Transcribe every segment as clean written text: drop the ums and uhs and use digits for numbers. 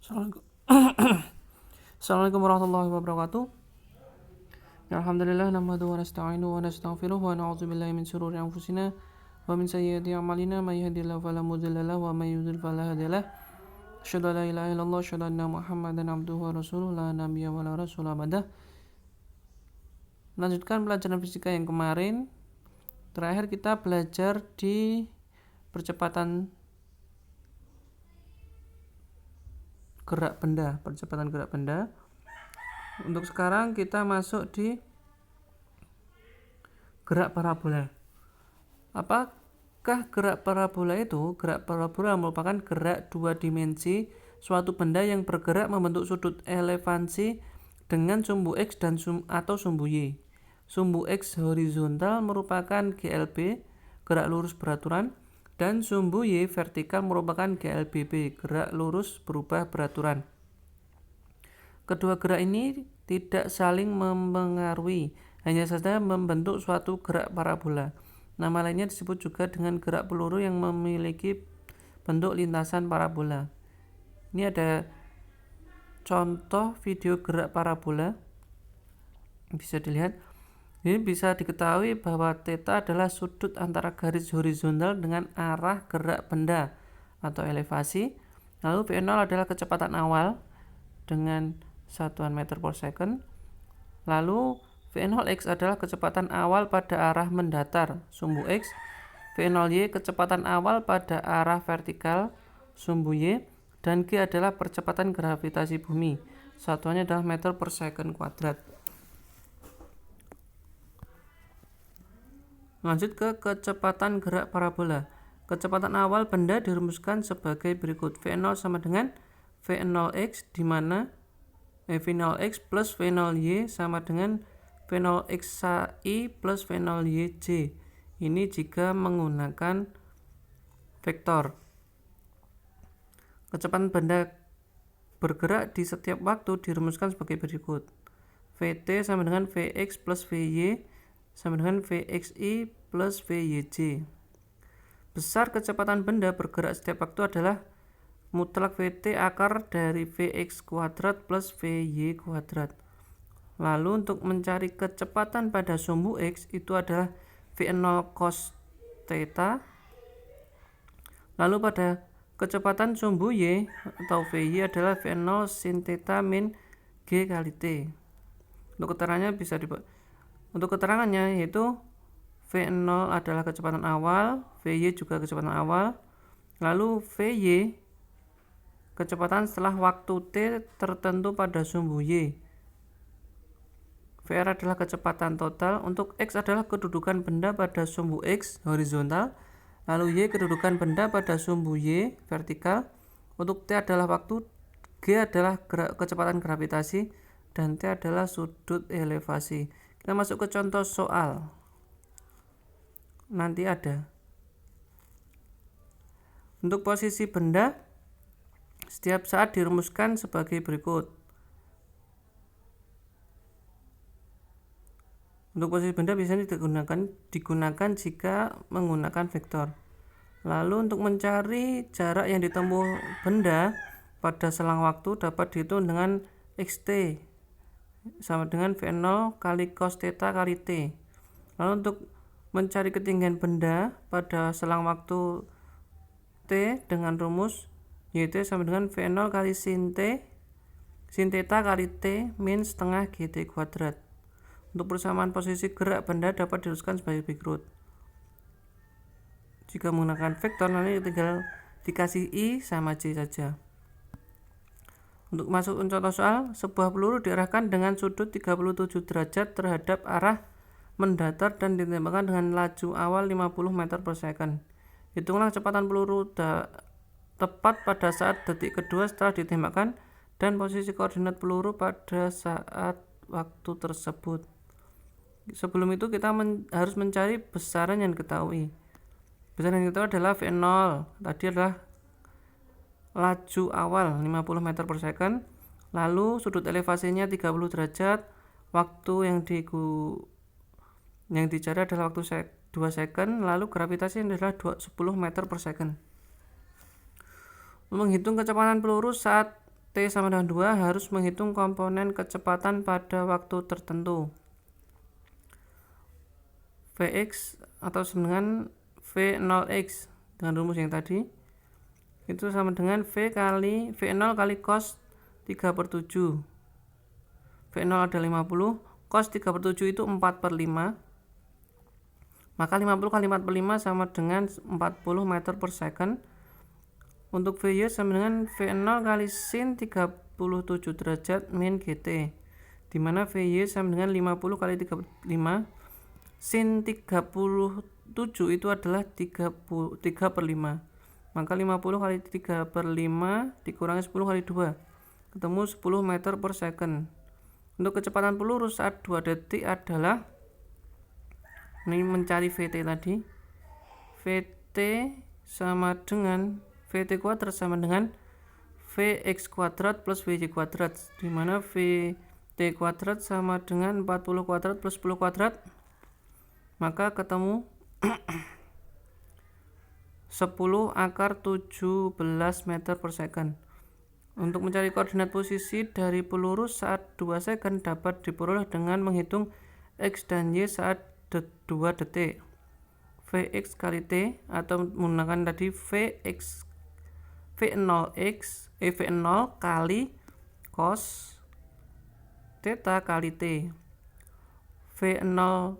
Assalamualaikum warahmatullahi wabarakatuh. Alhamdulillah nahmaduhu wa nasta'inuhu wa nastaghfiruh wa na'udzu billahi min shururi anfusina wa min sayyiati a'malina may yahdihillahu fala mudilla lahu wa may yudhlil fala hadiya lahu. Asyhadu an la ilaha illallah wa asyhadu anna Muhammadan abduhu wa rasuluhu la nabiyya wa la rasula ba'dah. Lanjutkan pelajaran fisika yang kemarin. Terakhir kita belajar di percepatan gerak benda. Untuk sekarang kita masuk di gerak parabola. Apakah gerak parabola itu? Gerak parabola merupakan gerak dua dimensi suatu benda yang bergerak membentuk sudut elevasi dengan sumbu X dan atau sumbu Y. Sumbu X horizontal merupakan GLB, gerak lurus beraturan, dan sumbu Y vertikal merupakan GLBB, gerak lurus berubah beraturan. Kedua gerak ini tidak saling mempengaruhi, hanya saja membentuk suatu gerak parabola. Nama lainnya disebut juga dengan gerak peluru yang memiliki bentuk lintasan parabola. Ini ada contoh video gerak parabola. Bisa dilihat. Ini bisa diketahui bahwa theta adalah sudut antara garis horizontal dengan arah gerak benda atau elevasi. Lalu V0 adalah kecepatan awal dengan satuan meter per second. Lalu V0x adalah kecepatan awal pada arah mendatar, sumbu X. V0y kecepatan awal pada arah vertikal, sumbu Y. Dan G adalah percepatan gravitasi bumi. Satuannya adalah meter per second kuadrat. Lanjut ke kecepatan gerak parabola. Kecepatan awal benda dirumuskan sebagai berikut. V0 sama dengan V0x di mana V0x plus V0y sama dengan V0xi plus V0yj. Ini jika menggunakan vektor. Kecepatan benda bergerak di setiap waktu dirumuskan sebagai berikut. Vt sama dengan Vx plus Vy sama dengan Vxi plus Vyj. Besar kecepatan benda bergerak setiap waktu adalah mutlak Vt akar dari Vx kuadrat plus Vy kuadrat. Lalu untuk mencari kecepatan pada sumbu X itu adalah V0 cos theta. Lalu pada kecepatan sumbu Y atau Vy adalah V0 sin theta min G kali T. Untuk keterangannya yaitu V0 adalah kecepatan awal, Vy juga kecepatan awal, lalu Vy kecepatan setelah waktu T tertentu pada sumbu Y. Vr adalah kecepatan total. Untuk X adalah kedudukan benda pada sumbu X horizontal, lalu Y kedudukan benda pada sumbu Y vertikal. Untuk T adalah waktu, G adalah kecepatan gravitasi, dan T adalah sudut elevasi. Kita masuk ke contoh soal. Nanti ada. Untuk posisi benda setiap saat dirumuskan sebagai berikut. Untuk posisi benda biasanya digunakan jika menggunakan vektor. Lalu untuk mencari jarak yang ditempuh benda pada selang waktu dapat dihitung dengan xt sama dengan V0 kali cos theta kali T. Lalu untuk mencari ketinggian benda pada selang waktu T dengan rumus YT sama dengan V0 kali sin theta kali T min setengah GT kuadrat. Untuk persamaan posisi gerak benda dapat dirumuskan sebagai berikut. Jika menggunakan vektor nanti tinggal dikasih I sama J saja. Untuk masuk contoh soal, sebuah peluru diarahkan dengan sudut 37 derajat terhadap arah mendatar dan ditembakkan dengan laju awal 50 meter per second. Hitunglah kecepatan peluru tepat pada saat detik kedua setelah ditembakkan dan posisi koordinat peluru pada saat waktu tersebut. Sebelum itu kita harus mencari besaran yang diketahui. Besaran yang diketahui adalah V0. Tadi adalah laju awal 50 meter per second, lalu sudut elevasinya 30 derajat, waktu yang dicari adalah waktu 2 second, lalu gravitasi adalah 10 meter per second. Menghitung kecepatan peluru saat T sama dengan 2 harus menghitung komponen kecepatan pada waktu tertentu. Vx atau sama dengan V0x dengan rumus yang tadi itu sama dengan V0 kali cos 3/7. V0 ada 50, cos 3/7 itu 4/5. Maka 50 kali 4/5 sama dengan 40 meter per second. Untuk Vy sama dengan V0 kali sin 37 derajat min GT, dimana Vy sama dengan 50 kali 35 sin 37 itu adalah 3/5. Maka 50 kali 3/5 dikurangi 10 kali 2 ketemu 10 meter per second. Untuk kecepatan peluru saat 2 detik adalah, ini mencari Vt tadi, Vt sama dengan Vt kuadrat sama dengan Vx kuadrat plus Vy kuadrat, dimana Vt kuadrat sama dengan 40 kuadrat plus 10 kuadrat, maka ketemu 10 akar 17 meter per second. Untuk mencari koordinat posisi dari peluru saat 2 second dapat diperoleh dengan menghitung X dan Y saat 2 detik. Vx kali T atau menggunakan tadi V0 kali cos theta kali T. V0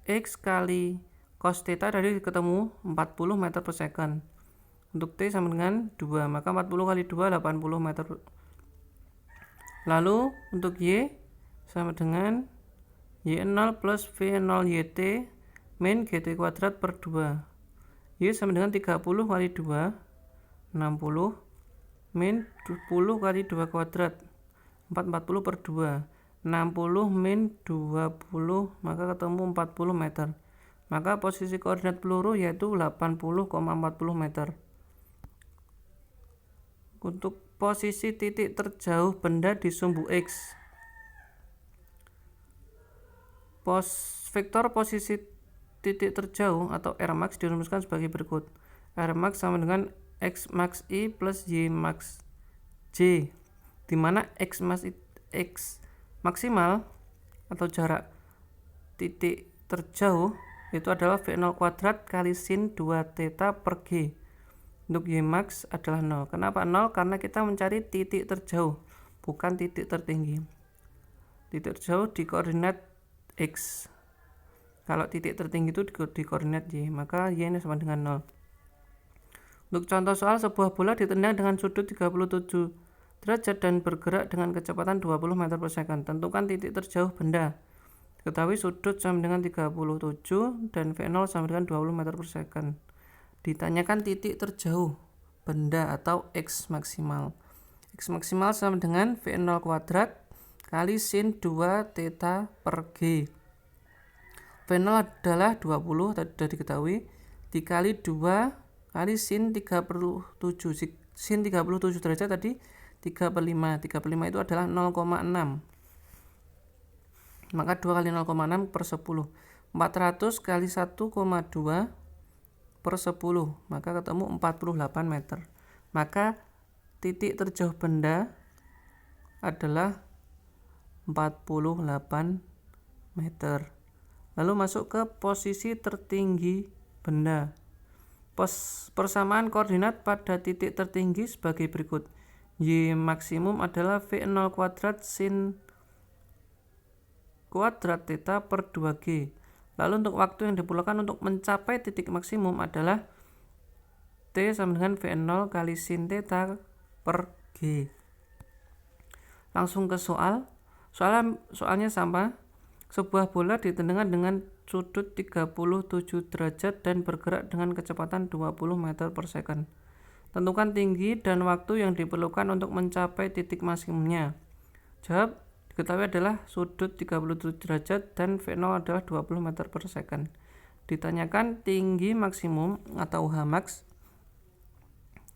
X kali cos theta tadi ketemu 40 meter per second. Untuk T sama dengan 2, maka 40 kali 2 80 meter. Lalu untuk Y sama dengan Y0 plus V0 YT min GT kuadrat per 2. Y sama dengan 30 kali 2 60 min 10 kali 2 kuadrat 40 per 2, 60 min 20, maka ketemu 40 meter. Maka posisi koordinat peluru yaitu 80,40 meter. Untuk posisi titik terjauh benda di sumbu X, vektor posisi titik terjauh atau Rmax dirumuskan sebagai berikut. Rmax sama dengan X max I plus Y max J, dimana X maksimal atau jarak titik terjauh itu adalah V0 kuadrat kali sin 2 theta per G. Untuk Y max adalah 0. Kenapa 0? Karena kita mencari titik terjauh, bukan titik tertinggi. Titik terjauh di koordinat X. Kalau titik tertinggi itu di koordinat Y, maka Y ini sama dengan 0. Untuk contoh soal, sebuah bola ditendang dengan sudut 37 derajat dan bergerak dengan kecepatan 20 meter per second. Tentukan titik terjauh benda. Ketahui sudut sama dengan 37 dan V0 sama dengan 20 meter per second. Ditanyakan titik terjauh benda atau X maksimal. X maksimal sama dengan V0 kuadrat kali sin 2 theta per G. V0 adalah 20, tadi sudah diketahui, dikali 2 kali sin 37. Sin 37 derajat tadi 3/5. 3/5 itu adalah 0,6. Maka 2 kali 0,6 per 10. 400 kali 1,2 per 10. Maka ketemu 48 meter. Maka titik terjauh benda adalah 48 meter. Lalu masuk ke posisi tertinggi benda. Persamaan koordinat pada titik tertinggi sebagai berikut. Y maksimum adalah V0 kuadrat sin kuadrat theta per 2G. Lalu untuk waktu yang diperlukan untuk mencapai titik maksimum adalah T sama dengan V0 kali sin theta per G. Langsung ke soal. Soalnya sama. Sebuah bola ditendangkan dengan sudut 37 derajat dan bergerak dengan kecepatan 20 meter per second. Tentukan tinggi dan waktu yang diperlukan untuk mencapai titik maksimumnya. Jawab diketahui adalah sudut 37 derajat dan V0 adalah 20 meter per second. Ditanyakan tinggi maksimum atau Hmax,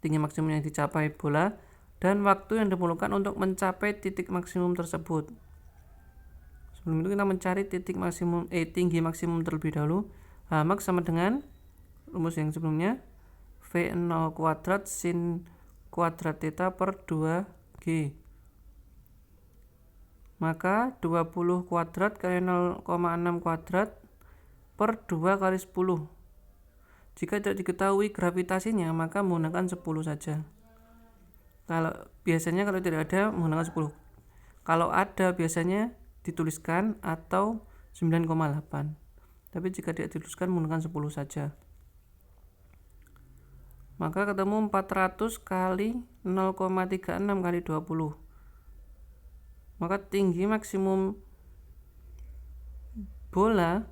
tinggi maksimum yang dicapai bola, dan waktu yang diperlukan untuk mencapai titik maksimum tersebut. Sebelum itu kita mencari tinggi maksimum terlebih dahulu. Hmax sama dengan rumus yang sebelumnya, V0 kuadrat sin kuadrat theta per 2G. Maka 20 kuadrat kali 0,6 kuadrat per 2 kali 10. Jika tidak diketahui gravitasinya, maka menggunakan 10 saja. Kalau tidak ada, menggunakan 10. Kalau ada, biasanya dituliskan atau 9,8. Tapi jika tidak dituliskan, menggunakan 10 saja. Maka ketemu 400 kali 0,36 kali 20. Maka tinggi maksimum bola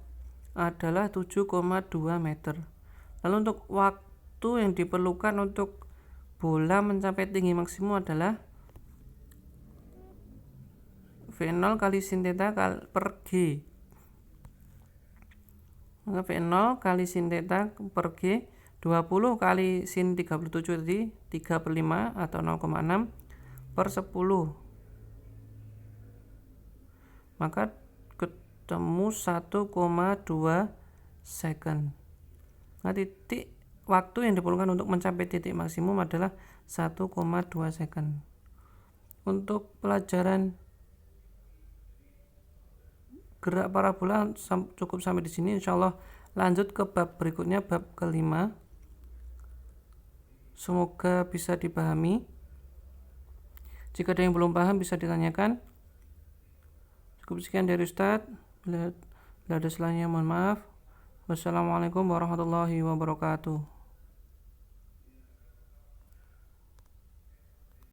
adalah 7,2 meter. Lalu untuk waktu yang diperlukan untuk bola mencapai tinggi maksimum adalah V0 kali sin theta per G. Maka V0 kali sin theta per G 20 kali sin 37 tadi 3/5 atau 0,6 per 10. Maka ketemu 1,2 second. Nah, titik waktu yang diperlukan untuk mencapai titik maksimum adalah 1,2 second. Untuk pelajaran gerak parabola cukup sampai di sini. Insyaallah lanjut ke bab berikutnya, bab kelima. Semoga bisa dipahami. Jika ada yang belum paham bisa ditanyakan. Cukup sekian dari Ustadz. Bila ada salahnya mohon maaf. Wassalamualaikum warahmatullahi wabarakatuh.